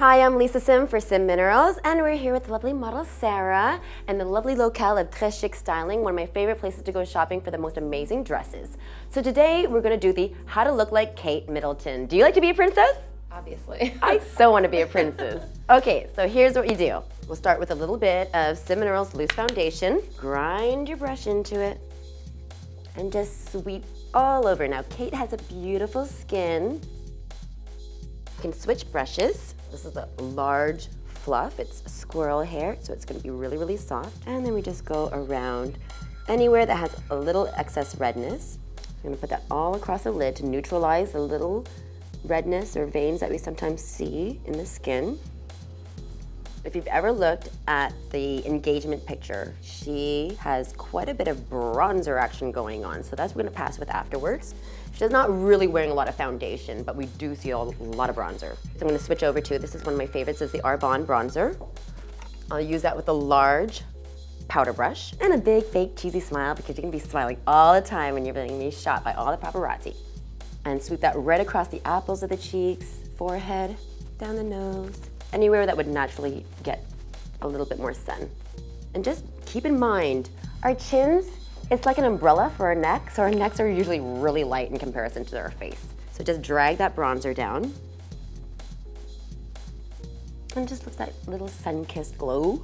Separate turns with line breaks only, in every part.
Hi, I'm Lisa Sim for Sim Minerals, and we're here with the lovely model Sarah and the lovely locale of Très Chic Styling, one of my favorite places to go shopping for the most amazing dresses. So today we're going to do the How to Look Like Kate Middleton. Do you like to be a princess?
Obviously.
I so want to be a princess. Okay, so here's what you do. We'll start with a little bit of Sim Minerals Loose Foundation. Grind your brush into it and just sweep all over. Now, Kate has a beautiful skin. You can switch brushes. This is a large fluff. It's squirrel hair, so it's going to be really, really soft. And then we just go around anywhere that has a little excess redness. I'm going to put that all across the lid to neutralize the little redness or veins that we sometimes see in the skin. If you've ever looked at the engagement picture, she has quite a bit of bronzer action going on, so that's what we're going to pass with afterwards. She's not really wearing a lot of foundation, but we do see a lot of bronzer. So I'm going to switch over to, this is one of my favorites, is the Arbonne bronzer. I'll use that with a large powder brush and a big fake cheesy smile, because you can be smiling all the time when you're being shot by all the paparazzi. And sweep that right across the apples of the cheeks, forehead, down the nose, anywhere that would naturally get a little bit more sun. And just keep in mind, our chins, it's like an umbrella for our necks, so our necks are usually really light in comparison to our face. So just drag that bronzer down. And just look that little sun-kissed glow.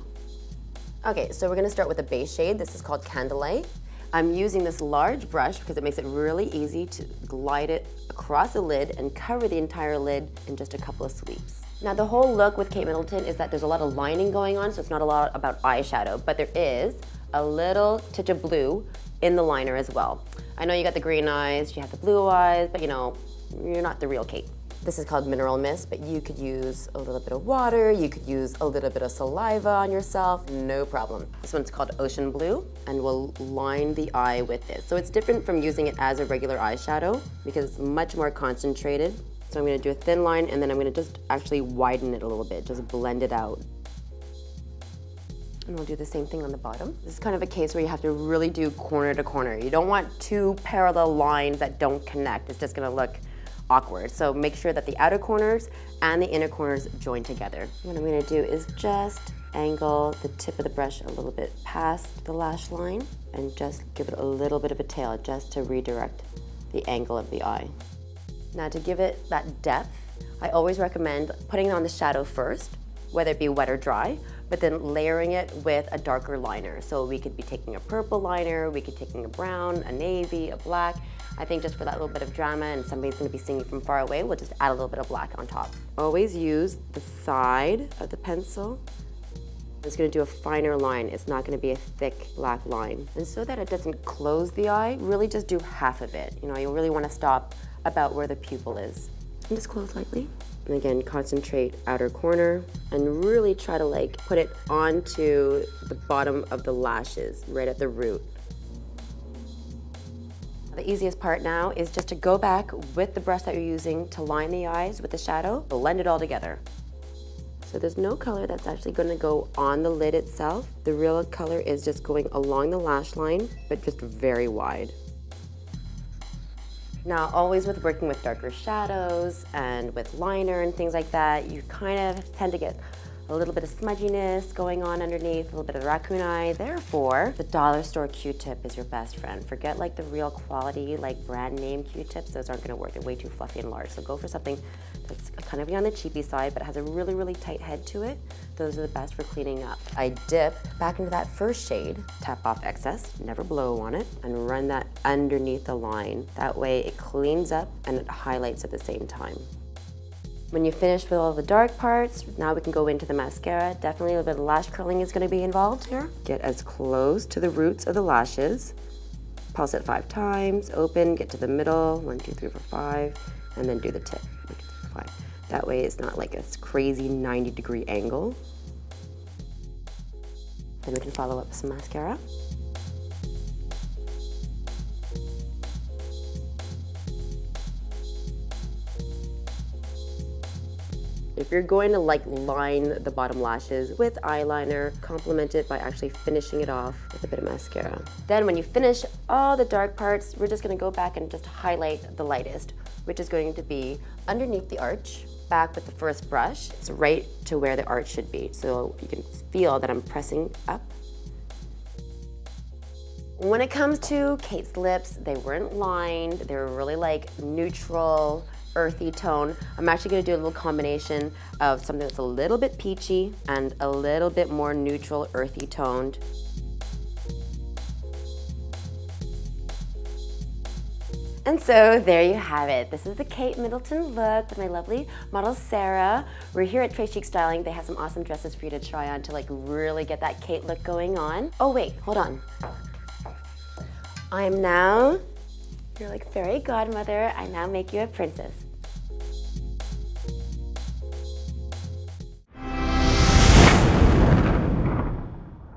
Okay, so we're gonna start with a base shade. This is called Candlelight. I'm using this large brush because it makes it really easy to glide it across the lid and cover the entire lid in just a couple of sweeps. Now, the whole look with Kate Middleton is that there's a lot of lining going on, so it's not a lot about eyeshadow, but there is a little touch of blue in the liner as well. I know you got the green eyes, you have the blue eyes, but you know, you're not the real Kate. This is called Mineral Mist, but you could use a little bit of water, you could use a little bit of saliva on yourself, no problem. This one's called Ocean Blue, and we'll line the eye with this. So it's different from using it as a regular eyeshadow because it's much more concentrated. So I'm gonna do a thin line, and then I'm gonna just actually widen it a little bit, just blend it out. And we'll do the same thing on the bottom. This is kind of a case where you have to really do corner to corner. You don't want two parallel lines that don't connect. It's just gonna look awkward. So make sure that the outer corners and the inner corners join together. What I'm gonna do is just angle the tip of the brush a little bit past the lash line and just give it a little bit of a tail just to redirect the angle of the eye. Now, to give it that depth, I always recommend putting on the shadow first, whether it be wet or dry, but then layering it with a darker liner. So we could be taking a purple liner, we could be taking a brown, a navy, a black. I think just for that little bit of drama and somebody's gonna be seeing you from far away, we'll just add a little bit of black on top. Always use the side of the pencil. It's gonna do a finer line. It's not gonna be a thick black line. And so that it doesn't close the eye, really just do half of it. You know, you really wanna stop about where the pupil is. And just close lightly. And again, concentrate outer corner and really try to like put it onto the bottom of the lashes, right at the root. The easiest part now is just to go back with the brush that you're using to line the eyes with the shadow, blend it all together. So there's no color that's actually gonna go on the lid itself. The real color is just going along the lash line, but just very wide. Now, always with working with darker shadows and with liner and things like that, you kind of tend to get a little bit of smudginess going on underneath, a little bit of raccoon eye. Therefore, the dollar store Q-tip is your best friend. Forget like the real quality, like brand name Q-tips. Those aren't gonna work. They're way too fluffy and large. So go for something that's kind of on the cheapy side, but has a really, really tight head to it. Those are the best for cleaning up. I dip back into that first shade, tap off excess, never blow on it, and run that underneath the line. That way it cleans up and it highlights at the same time. When you finish with all the dark parts, now we can go into the mascara. Definitely a little bit of lash curling is gonna be involved here. Get as close to the roots of the lashes. Pulse it 5 times, open, get to the middle, 1, 2, 3, 4, 5, and then do the tip, 1, 2, 3, 4, 5. That way it's not like a crazy 90-degree angle. Then we can follow up with some mascara. If you're going to like line the bottom lashes with eyeliner, complement it by actually finishing it off with a bit of mascara. Then when you finish all the dark parts, we're just gonna go back and just highlight the lightest which is going to be underneath the arch, back with the first brush. It's right to where the arch should be. So you can feel that I'm pressing up. When it comes to Kate's lips, they weren't lined. They were really like neutral, earthy tone. I'm actually gonna do a little combination of something that's a little bit peachy and a little bit more neutral, earthy toned. And so there you have it. This is the Kate Middleton look with my lovely model Sarah. We're here at Trace Chic Styling. They have some awesome dresses for you to try on to like really get that Kate look going on. Oh wait, hold on. I'm now your like fairy godmother. I now make you a princess.